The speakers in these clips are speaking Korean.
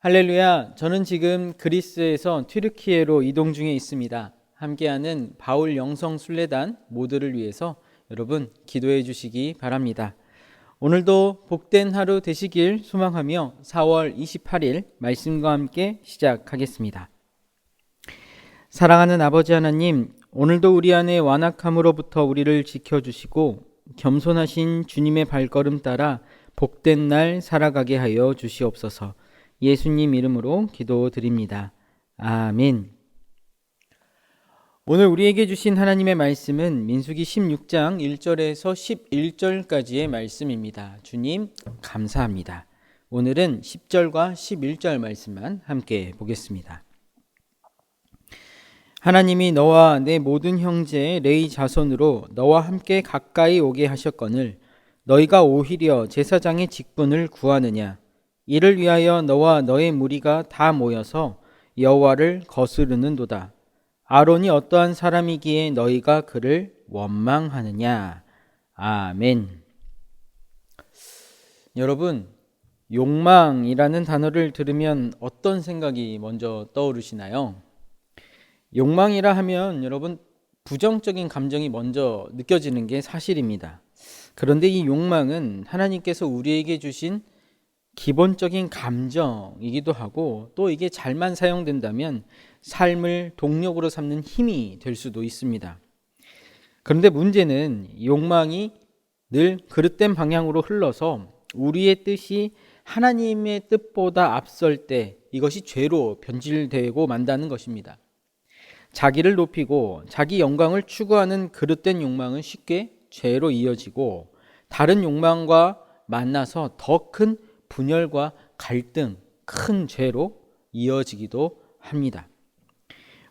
할렐루야. 저는 지금 그리스에서 튀르키예로 이동 중에 있습니다. 함께하는 바울 영성 순례단 모두를 위해서 여러분 기도해 주시기 바랍니다. 오늘도 복된 하루 되시길 소망하며 4월 28일 말씀과 함께 시작하겠습니다. 사랑하는 아버지 하나님, 오늘도 우리 안에 완악함으로부터 우리를 지켜주시고 겸손하신 주님의 발걸음 따라 복된 날 살아가게 하여 주시옵소서. 예수님 이름으로 기도드립니다. 아멘. 오늘 우리에게 주신 하나님의 말씀은 민수기 16장 1절에서 11절까지의 말씀입니다. 주님 감사합니다. 오늘은 10절과 11절 말씀만 함께 보겠습니다. 하나님이 너와 내 모든 형제 레위 자손으로 너와 함께 가까이 오게 하셨거늘 너희가 오히려 제사장의 직분을 구하느냐. 이를 위하여 너와 너의 무리가 다 모여서 여호와를 거스르는도다. 아론이 어떠한 사람이기에 너희가 그를 원망하느냐. 아멘. 여러분, 욕망이라는 단어를 들으면 어떤 생각이 먼저 떠오르시나요? 욕망이라 하면 여러분 부정적인 감정이 먼저 느껴지는 게 사실입니다. 그런데 이 욕망은 하나님께서 우리에게 주신 기본적인 감정이기도 하고 또 이게 잘만 사용된다면 삶을 동력으로 삼는 힘이 될 수도 있습니다. 그런데 문제는 욕망이 늘 그릇된 방향으로 흘러서 우리의 뜻이 하나님의 뜻보다 앞설 때 이것이 죄로 변질되고 만다는 것입니다. 자기를 높이고 자기 영광을 추구하는 그릇된 욕망은 쉽게 죄로 이어지고 다른 욕망과 만나서 더 큰 분열과 갈등, 큰 죄로 이어지기도 합니다.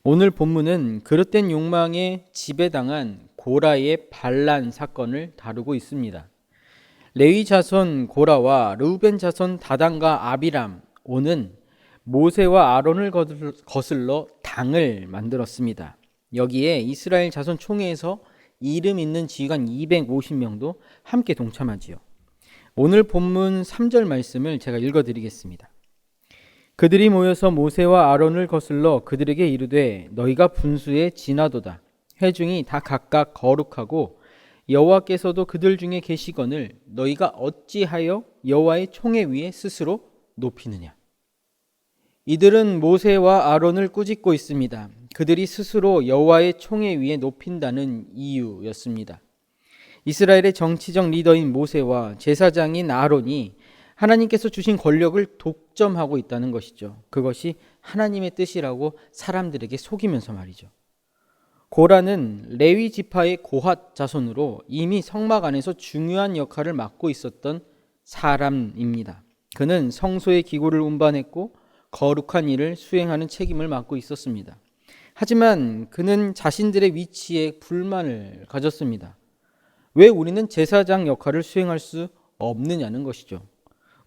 오늘 본문은 그릇된 욕망에 지배당한 고라의 반란 사건을 다루고 있습니다. 레위 자손 고라와 르우벤 자손 다단과 아비람 오는 모세와 아론을 거슬러 당을 만들었습니다. 여기에 이스라엘 자손 총회에서 이름 있는 지휘관 250명도 함께 동참하지요. 오늘 본문 3절 말씀을 제가 읽어드리겠습니다. 그들이 모여서 모세와 아론을 거슬러 그들에게 이르되 너희가 분수에 지나도다. 회중이 다 각각 거룩하고 여호와께서도 그들 중에 계시거늘 너희가 어찌하여 여호와의 총회 위에 스스로 높이느냐. 이들은 모세와 아론을 꾸짖고 있습니다. 그들이 스스로 여호와의 총회 위에 높인다는 이유였습니다. 이스라엘의 정치적 리더인 모세와 제사장인 아론이 하나님께서 주신 권력을 독점하고 있다는 것이죠. 그것이 하나님의 뜻이라고 사람들에게 속이면서 말이죠. 고라는 레위 지파의 고핫 자손으로 이미 성막 안에서 중요한 역할을 맡고 있었던 사람입니다. 그는 성소의 기구를 운반했고 거룩한 일을 수행하는 책임을 맡고 있었습니다. 하지만 그는 자신들의 위치에 불만을 가졌습니다. 왜 우리는 제사장 역할을 수행할 수 없느냐는 것이죠.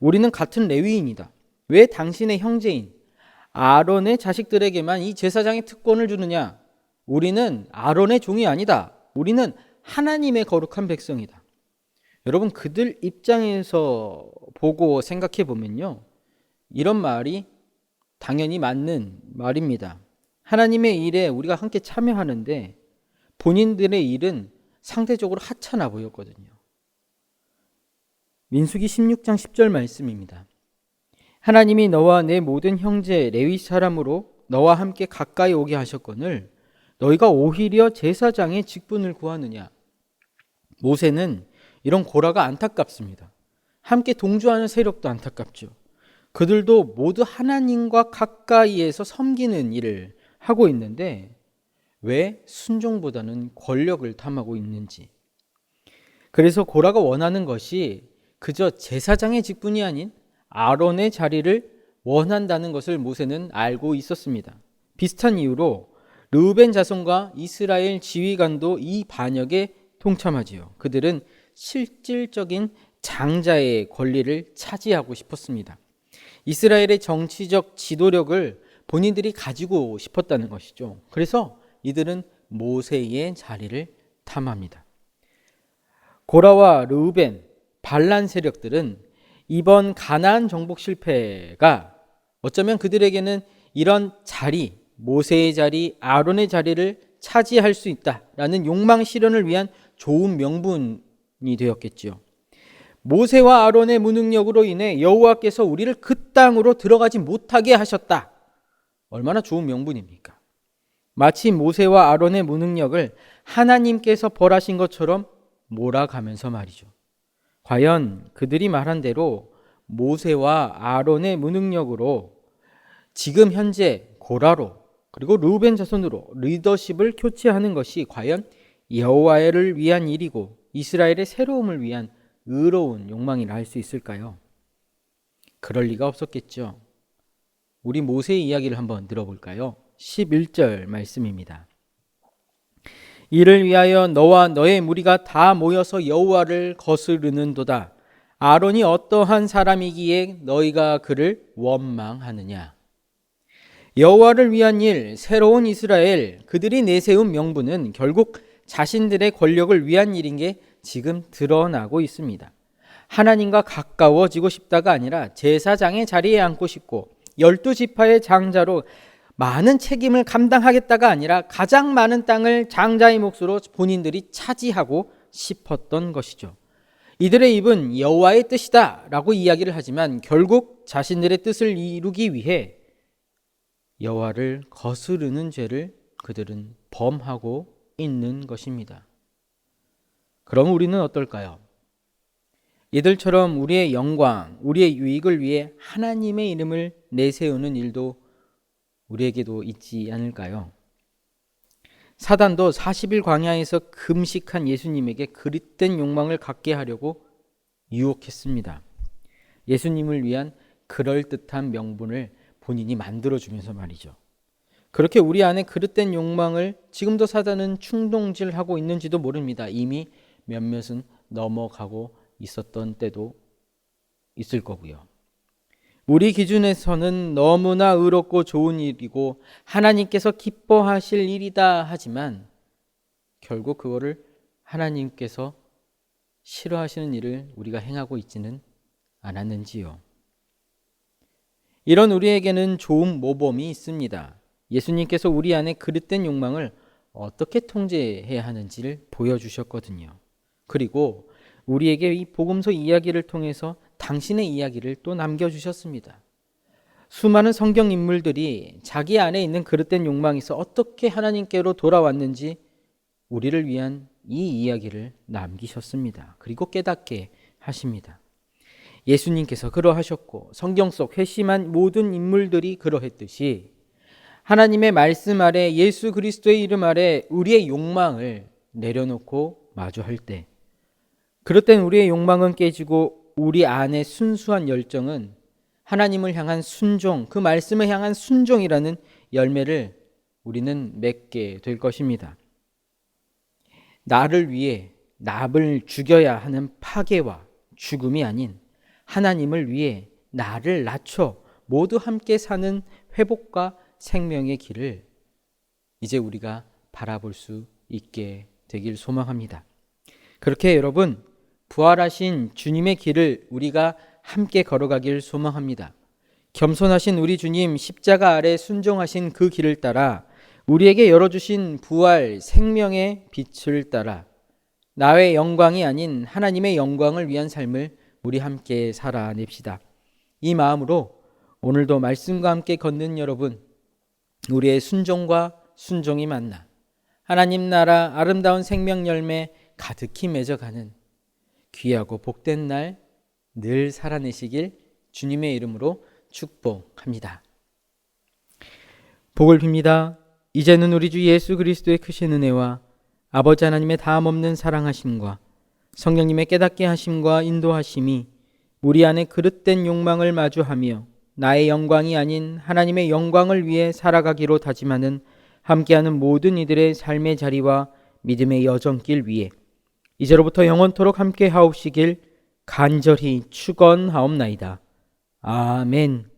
우리는 같은 레위인이다. 왜 당신의 형제인 아론의 자식들에게만 이 제사장의 특권을 주느냐? 우리는 아론의 종이 아니다. 우리는 하나님의 거룩한 백성이다. 여러분, 그들 입장에서 보고 생각해 보면요, 이런 말이 당연히 맞는 말입니다. 하나님의 일에 우리가 함께 참여하는데 본인들의 일은 상대적으로 하찮아 보였거든요. 민수기 16장 10절 말씀입니다. 하나님이 너와 내 모든 형제 레위 사람으로 너와 함께 가까이 오게 하셨거늘 너희가 오히려 제사장의 직분을 구하느냐. 모세는 이런 고라가 안타깝습니다. 함께 동조하는 세력도 안타깝죠. 그들도 모두 하나님과 가까이에서 섬기는 일을 하고 있는데 왜 순종보다는 권력을 탐하고 있는지. 그래서 고라가 원하는 것이 그저 제사장의 직분이 아닌 아론의 자리를 원한다는 것을 모세는 알고 있었습니다. 비슷한 이유로 르우벤 자손과 이스라엘 지휘관도 이 반역에 동참하지요. 그들은 실질적인 장자의 권리를 차지하고 싶었습니다. 이스라엘의 정치적 지도력을 본인들이 가지고 싶었다는 것이죠. 그래서 이들은 모세의 자리를 탐합니다. 고라와 르우벤, 반란 세력들은 이번 가나안 정복 실패가 어쩌면 그들에게는 이런 자리, 모세의 자리, 아론의 자리를 차지할 수 있다라는 욕망 실현을 위한 좋은 명분이 되었겠지요. 모세와 아론의 무능력으로 인해 여호와께서 우리를 그 땅으로 들어가지 못하게 하셨다. 얼마나 좋은 명분입니까? 마치 모세와 아론의 무능력을 하나님께서 벌하신 것처럼 몰아가면서 말이죠. 과연 그들이 말한 대로 모세와 아론의 무능력으로 지금 현재 고라로 그리고 르우벤 자손으로 리더십을 교체하는 것이 과연 여호와를 위한 일이고 이스라엘의 새로움을 위한 의로운 욕망이라 할 수 있을까요? 그럴 리가 없었겠죠. 우리 모세의 이야기를 한번 들어볼까요? 11절 말씀입니다. 이를 위하여 너와 너의 무리가 다 모여서 여호와를 거스르는도다. 아론이 어떠한 사람이기에 너희가 그를 원망하느냐. 여호와를 위한 일, 새로운 이스라엘, 그들이 내세운 명분은 결국 자신들의 권력을 위한 일인 게 지금 드러나고 있습니다. 하나님과 가까워지고 싶다가 아니라 제사장의 자리에 앉고 싶고 12지파의 장자로 많은 책임을 감당하겠다가 아니라 가장 많은 땅을 장자의 몫으로 본인들이 차지하고 싶었던 것이죠. 이들의 입은 여호와의 뜻이다 라고 이야기를 하지만 결국 자신들의 뜻을 이루기 위해 여호와를 거스르는 죄를 그들은 범하고 있는 것입니다. 그럼 우리는 어떨까요? 이들처럼 우리의 영광, 우리의 유익을 위해 하나님의 이름을 내세우는 일도 우리에게도 있지 않을까요? 사단도 40일 광야에서 금식한 예수님에게 그릇된 욕망을 갖게 하려고 유혹했습니다. 예수님을 위한 그럴듯한 명분을 본인이 만들어주면서 말이죠. 그렇게 우리 안에 그릇된 욕망을 지금도 사단은 충동질하고 있는지도 모릅니다. 이미 몇몇은 넘어가고 있었던 때도 있을 거고요. 우리 기준에서는 너무나 의롭고 좋은 일이고 하나님께서 기뻐하실 일이다 하지만 결국 그거를 하나님께서 싫어하시는 일을 우리가 행하고 있지는 않았는지요. 이런 우리에게는 좋은 모범이 있습니다. 예수님께서 우리 안에 그릇된 욕망을 어떻게 통제해야 하는지를 보여주셨거든요. 그리고 우리에게 이 복음서 이야기를 통해서 당신의 이야기를 또 남겨주셨습니다. 수많은 성경 인물들이 자기 안에 있는 그릇된 욕망에서 어떻게 하나님께로 돌아왔는지 우리를 위한 이 이야기를 남기셨습니다. 그리고 깨닫게 하십니다. 예수님께서 그러하셨고 성경 속 회심한 모든 인물들이 그러했듯이 하나님의 말씀 아래 예수 그리스도의 이름 아래 우리의 욕망을 내려놓고 마주할 때 그럴 땐 우리의 욕망은 깨지고 우리 안의 순수한 열정은 하나님을 향한 순종, 그 말씀을 향한 순종이라는 열매를 우리는 맺게 될 것입니다. 나를 위해 남을 죽여야 하는 파괴와 죽음이 아닌 하나님을 위해 나를 낮춰 모두 함께 사는 회복과 생명의 길을 이제 우리가 바라볼 수 있게 되길 소망합니다. 그렇게 여러분, 부활하신 주님의 길을 우리가 함께 걸어가길 소망합니다. 겸손하신 우리 주님 십자가 아래 순종하신 그 길을 따라 우리에게 열어주신 부활 생명의 빛을 따라 나의 영광이 아닌 하나님의 영광을 위한 삶을 우리 함께 살아냅시다. 이 마음으로 오늘도 말씀과 함께 걷는 여러분, 우리의 순종과 순종이 만나 하나님 나라 아름다운 생명 열매 가득히 맺어가는 귀하고 복된 날 늘 살아내시길 주님의 이름으로 축복합니다. 복을 빕니다. 이제는 우리 주 예수 그리스도의 크신 은혜와 아버지 하나님의 다함없는 사랑하심과 성령님의 깨닫게 하심과 인도하심이 우리 안에 그릇된 욕망을 마주하며 나의 영광이 아닌 하나님의 영광을 위해 살아가기로 다짐하는 함께하는 모든 이들의 삶의 자리와 믿음의 여정길 위에 이제로부터 영원토록 함께 하옵시길 간절히 축원하옵나이다. 아멘.